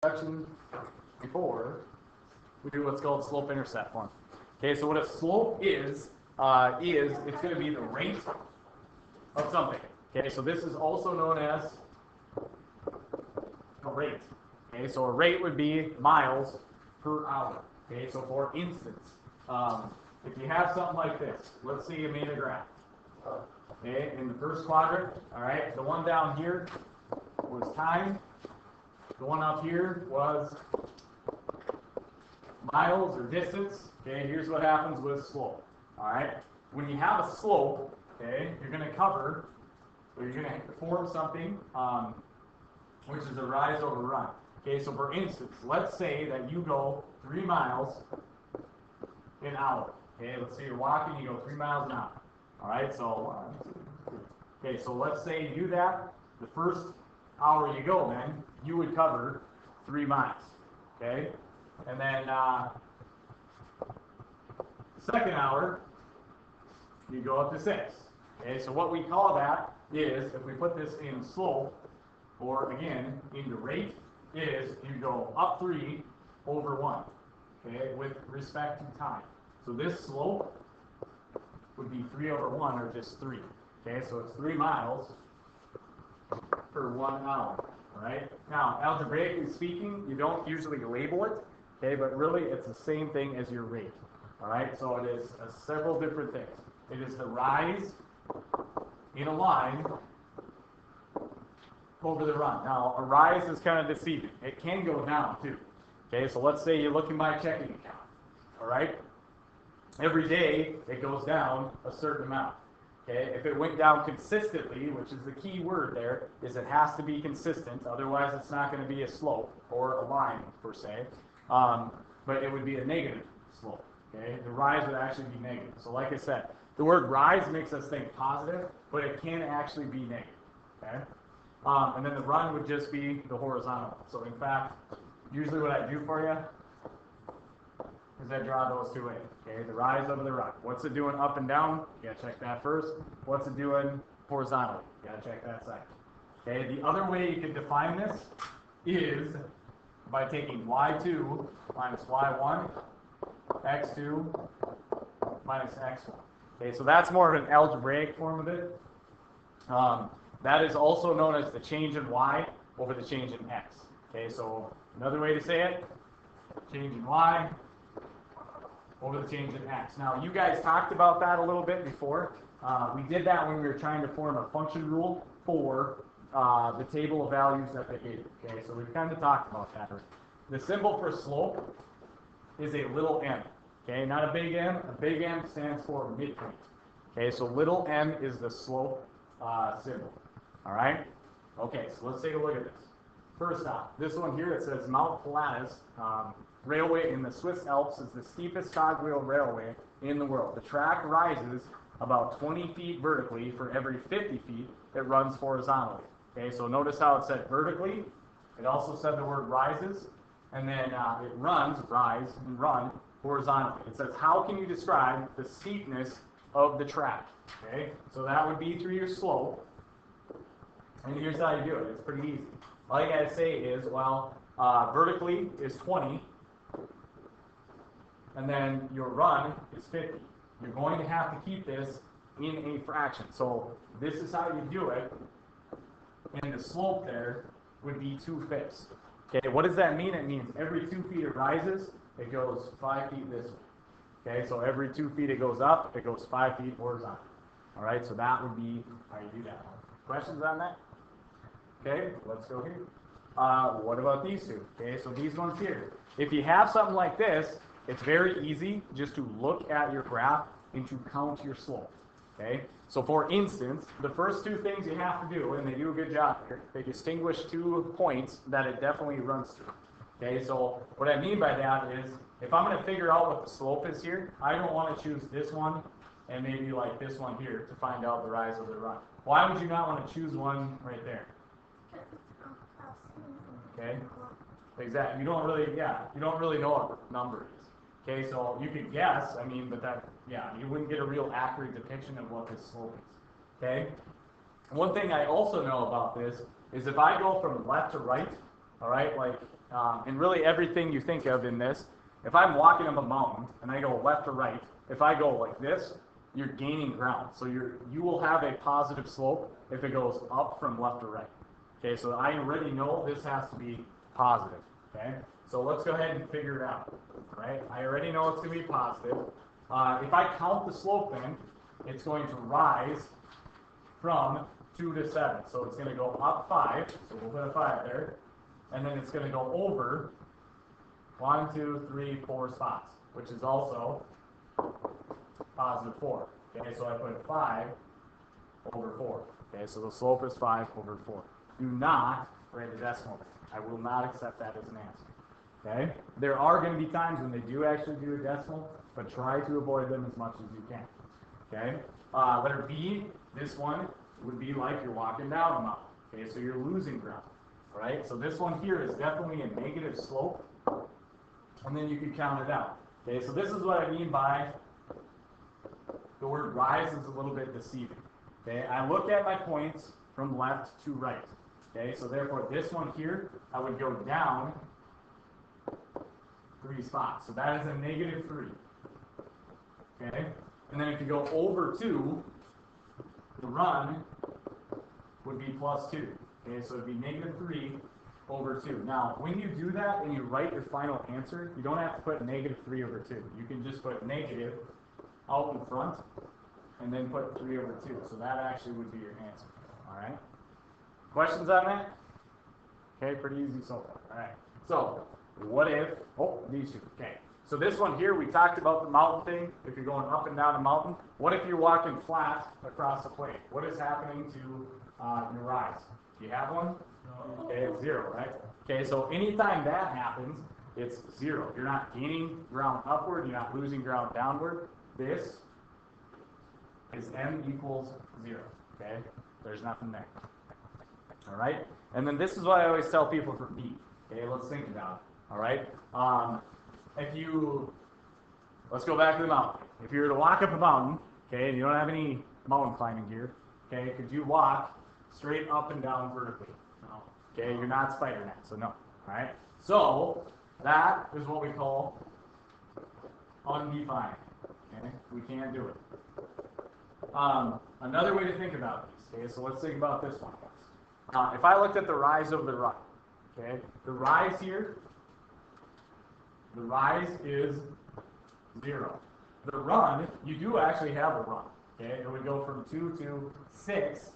section before, we do what's called slope-intercept form. Okay, so what a slope is it's going to be the rate of something. Okay, so this is also known as a rate. Okay, so a rate would be miles per hour. Okay, so for instance, if you have something like this, let's say you made a graph. Okay, in the first quadrant, all right, the one down here was time. The one up here was miles or distance. Okay, here's what happens with slope. All right, when you have a slope, okay, you're going to cover, or you're going to form something, which is a rise over run. Okay, so for instance, let's say that you go 3 miles an hour. Okay, let's say you're walking, you go 3 miles an hour. All right, so okay, so let's say you do that. The first hour you go, then you would cover 3 miles. Okay, and then second hour you go up to 6. Okay, so what we call that is, if we put this in slope, or again into rate, is you go up 3 over 1. Okay, with respect to time. So this slope would be 3 over 1, or just 3. Okay, so it's 3 miles per 1 hour. All right. Now, algebraically speaking, you don't usually label it. Okay, but really it's the same thing as your rate. All right. So it is several different things. It is the rise in a line over the run. Now, a rise is kind of deceiving. It can go down too. Okay, so let's say you're looking by checking account. All right. Every day it goes down a certain amount. Okay, if it went down consistently, which is the key word there, is it has to be consistent. Otherwise, it's not going to be a slope or a line per se. But it would be a negative slope. Okay, the rise would actually be negative. So, like I said, the word rise makes us think positive, but it can actually be negative. Okay, and then the run would just be the horizontal. So, in fact, usually what I do for you is I draw those two in. Okay, the rise over the run. What's it doing up and down? You gotta check that first. What's it doing horizontally? You gotta check that second. Okay, the other way you can define this is by taking y2 minus y1, x2 minus x1. Okay, so that's more of an algebraic form of it. That is also known as the change in y over the change in x. Okay, so another way to say it, change in y over the change in x. Now, you guys talked about that a little bit before. We did that when we were trying to form a function rule for the table of values that they gave. Okay, so we've kind of talked about that. The symbol for slope is a little m. Okay, not a big M. A big M stands for midpoint. Okay, so little m is the slope symbol. All right. Okay, so let's take a look at this. First off, this one here, it says Mount Pilatus Railway in the Swiss Alps is the steepest cogwheel railway in the world. The track rises about 20 feet vertically for every 50 feet it runs horizontally. Okay, so notice how it said vertically. It also said the word rises, and then it runs, rise, and run horizontally. It says, how can you describe the steepness of the track? Okay, so that would be through your slope. And here's how you do it. It's pretty easy. All you gotta say is, well, vertically is 20, and then your run is 50. You're going to have to keep this in a fraction. So this is how you do it, and the slope there would be 2/5. Okay, what does that mean? It means every 2 feet it rises, it goes 5 feet this way. Okay, so every 2 feet it goes up, it goes 5 feet horizontal. All right, so that would be how you do that. Questions on that? Okay, let's go here. What about these two? Okay, so these ones here. If you have something like this, it's very easy just to look at your graph and to count your slope. Okay, so for instance, the first two things you have to do, and they do a good job here, they distinguish 2 points that it definitely runs through. Okay, so what I mean by that is, if I'm going to figure out what the slope is here, I don't want to choose this one and maybe like this one here to find out the rise over the run. Why would you not want to choose one right there? Okay, exactly. You don't really know what the number is. Okay, so you could guess, I mean, but that, you wouldn't get a real accurate depiction of what this slope is. Okay, one thing I also know about this is if I go from left to right, all right, like And really everything you think of in this, if I'm walking up a mountain and I go left to right, if I go like this, you're gaining ground. So you will have a positive slope if it goes up from left to right. Okay, so I already know this has to be positive. Okay, so let's go ahead and figure it out. Right, I already know it's going to be positive. If I count the slope then, it's going to rise from 2 to 7. So it's going to go up 5, so we'll put a 5 there. And then it's going to go over 1, 2, 3, 4 spots, which is also positive 4. Okay, so I put 5 over 4. Okay, so the slope is 5 over 4. Do not write a decimal. I will not accept that as an answer. Okay, there are going to be times when they do actually do a decimal, but try to avoid them as much as you can. Okay, letter B, this one would be like you're walking down a mountain. Okay, so you're losing ground. All right, so this one here is definitely a negative slope, and then you can count it out. Okay, so this is what I mean by the word rise is a little bit deceiving. Okay, I look at my points from left to right. Okay, so therefore this one here, I would go down 3 spots. So that is a negative 3. Okay, and then if you go over 2, the run would be plus 2. Okay, so it would be negative 3 over 2. Now, when you do that and you write your final answer, you don't have to put negative 3 over 2. You can just put negative out in front and then put 3 over 2. So that actually would be your answer. All right? Questions on that? Okay, pretty easy so far. All right. So, what if, these two. Okay. So this one here, we talked about the mountain thing. If you're going up and down a mountain, what if you're walking flat across the plane? What is happening to your rise? Do you have one? No. Okay, it's 0, right? Okay, so anytime that happens, it's 0. You're not gaining ground upward, you're not losing ground downward. This is m equals 0. Okay, there's nothing there. All right, and then this is what I always tell people for B. Okay, let's think about it. All right, let's go back to the mountain. If you were to walk up a mountain, okay, and you don't have any mountain climbing gear, okay, could you walk straight up and down vertically? No. Okay, you're not Spider-Man, so no. All right, so that is what we call undefined. Okay, we can't do it. Another way to think about these. Okay, so let's think about this one. If I looked at the rise over the run, okay, the rise here, the rise is 0. The run, you do actually have a run. Okay, it would go from 2 to 6,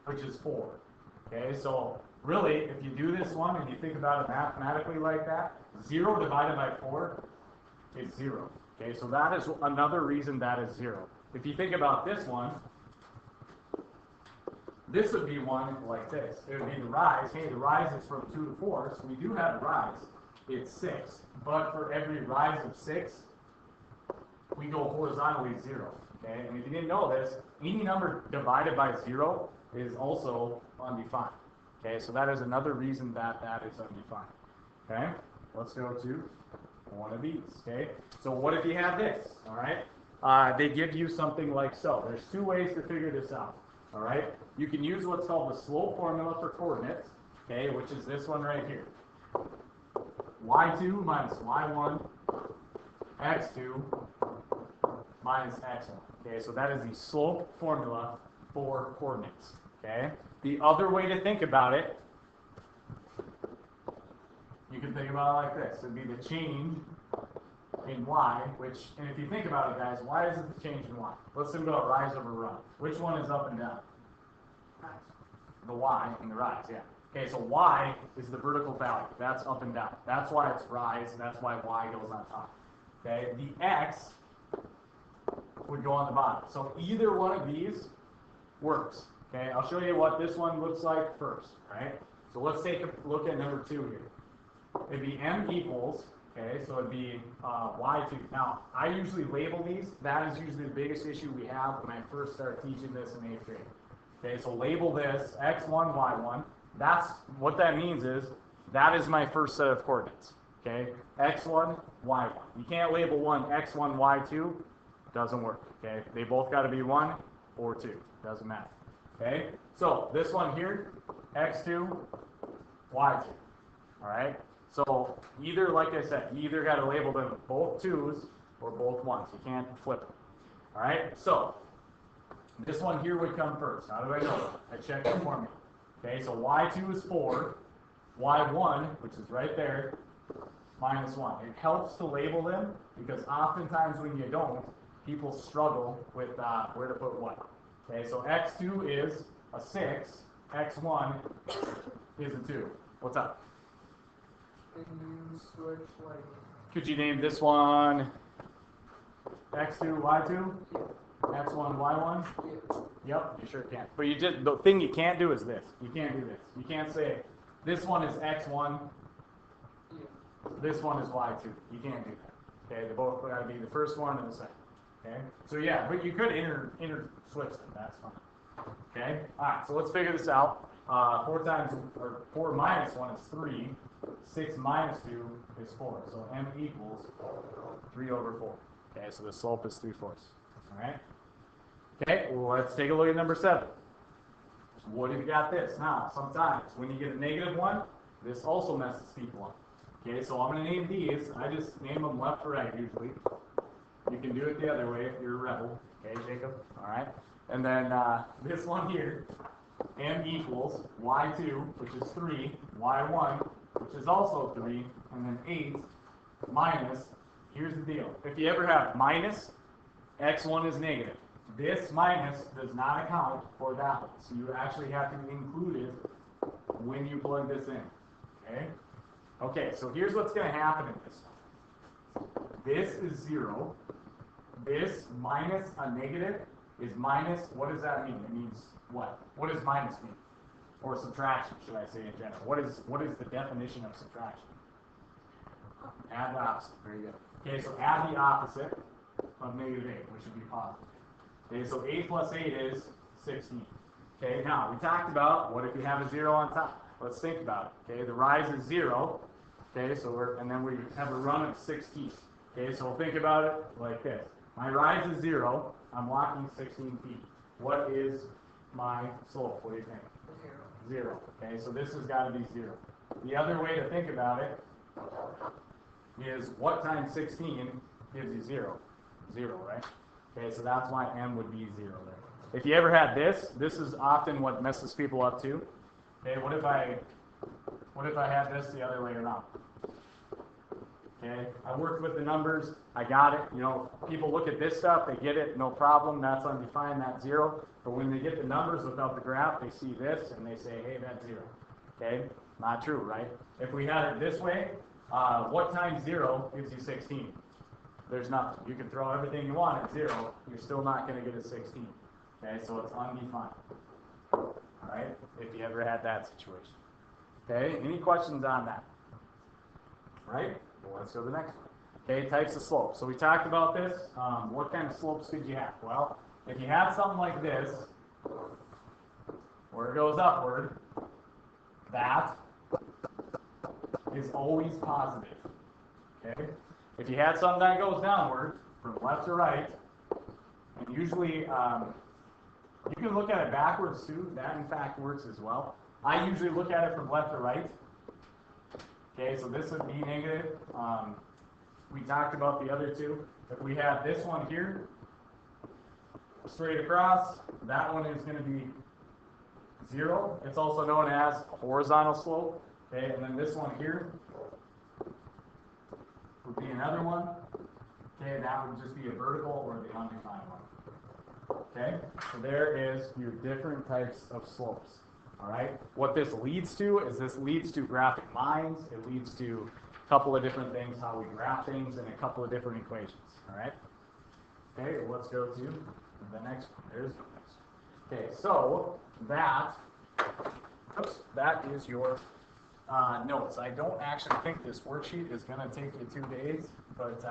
which is 4. Okay, so really, if you do this one and you think about it mathematically like that, 0 divided by 4 is 0. Okay, so that is another reason that is 0. If you think about this one, this would be one like this. It would be the rise. Hey, the rise is from 2 to 4, so we do have a rise. It's 6. But for every rise of 6, we go horizontally 0. Okay, and if you didn't know this, any number divided by 0 is also undefined. Okay, so that is another reason that that is undefined. Okay, let's go to one of these. Okay, so what if you have this? All right, they give you something like so. There's 2 ways to figure this out. All right, you can use what's called the slope formula for coordinates. Okay, which is this one right here. y2 minus y1, x2 minus x1. Okay, so that is the slope formula for coordinates. Okay, the other way to think about it, you can think about it like this. It would be the change in y, which, and if you think about it, guys, why is it the change in y? Let's think about rise over run. Which one is up and down? The y and the rise, yeah. Okay, so y is the vertical value. That's up and down. That's why it's rise. That's why y goes on top. Okay, the x would go on the bottom. So either one of these works. Okay, I'll show you what this one looks like first. Right. So let's take a look at number 2 here. It'd be m equals. Okay, so it'd be y2. Now, I usually label these. That is usually the biggest issue we have when I first start teaching this in 8th grade. Okay, so label this x1, y1. That's what that means is that is my first set of coordinates. Okay, x1, y1. You can't label one x1, y2. Doesn't work. Okay, they both got to be 1 or 2. Doesn't matter. Okay, so this one here, x2, y2. All right. So either, like I said, you either got to label them both 2's or both 1's. You can't flip them. All right. So this one here would come first. How do I know? I check the formula. Okay. So y2 is 4. y1, which is right there, minus 1. It helps to label them because oftentimes when you don't, people struggle with where to put what. Okay, so x2 is a 6, x1 is a 2. What's up? Can you switch, like... Could you name this one x2, y2? x1, y1? Yep, you sure can. But you just, the thing you can't do is this. You can't do this. You can't say, this one is x1, this one is y2. You can't do that. Okay, they both got to be the first one and the second. Okay, so yeah, but you could switch them. That's fine. Okay, all right. So let's figure this out. 4 minus 1 is 3. 6 minus 2 is 4. So m equals 3 over 4. Okay, so the slope is 3/4. All right. Okay, well, let's take a look at number 7. What have you got this? Now, sometimes when you get a negative 1, this also messes people up. Okay, so I'm going to name these. I just name them left to right usually. You can do it the other way if you're a rebel. Okay, Jacob? All right. And then this one here, m equals y2, which is 3, y1, which is also 3, and then 8 minus, here's the deal. If you ever have minus, x1 is negative. This minus does not account for that one. So you actually have to include it when you plug this in. Okay? Okay, so here's what's going to happen in this. This is 0. This minus a negative is minus, what does that mean? It means what? What does minus mean? Or subtraction, should I say in general. What is the definition of subtraction? Add the opposite. Very good. Okay, so add the opposite of negative 8, which would be positive. Okay, so 8 plus 8 is 16. Okay, now we talked about what if you have a 0 on top? Let's think about it. Okay, the rise is 0. Okay, so and then we have a run of 16. Okay, so think about it like this. My rise is 0. I'm walking 16 feet. What is my slope? What do you think? 0. Okay, so this has got to be 0. The other way to think about it is what times 16 gives you 0? 0, right? Okay, so that's why m would be 0 there. If you ever had this is often what messes people up too. Okay, what if I had this the other way around? Okay, I worked with the numbers, I got it. You know, people look at this stuff, they get it, no problem, that's undefined, that's 0. But when they get the numbers without the graph, they see this and they say, hey, that's 0. Okay, not true, right? If we had it this way, what times 0 gives you 16? There's nothing. You can throw everything you want at 0, you're still not going to get a 16. Okay, so it's undefined. All right, if you ever had that situation. Okay, any questions on that? Right? Well, let's go to the next one. Okay, types of slopes. So we talked about this. What kind of slopes could you have? Well, if you have something like this, where it goes upward, that is always positive. Okay? If you had something that goes downward, from left to right, and usually you can look at it backwards too. That in fact works as well. I usually look at it from left to right. Okay, so this would be negative. We talked about the other two. If we have this one here, straight across, that one is going to be 0. It's also known as horizontal slope. Okay, and then this one here would be another one. Okay, that would just be a vertical or the undefined one. Okay, so there is your different types of slopes. All right, what this leads to is this leads to graphing lines. It leads to a couple of different things, how we graph things, and a couple of different equations. All right. Okay, well, let's go to the next one. There's the next one. Okay, so that is your notes. I don't actually think this worksheet is going to take you 2 days, but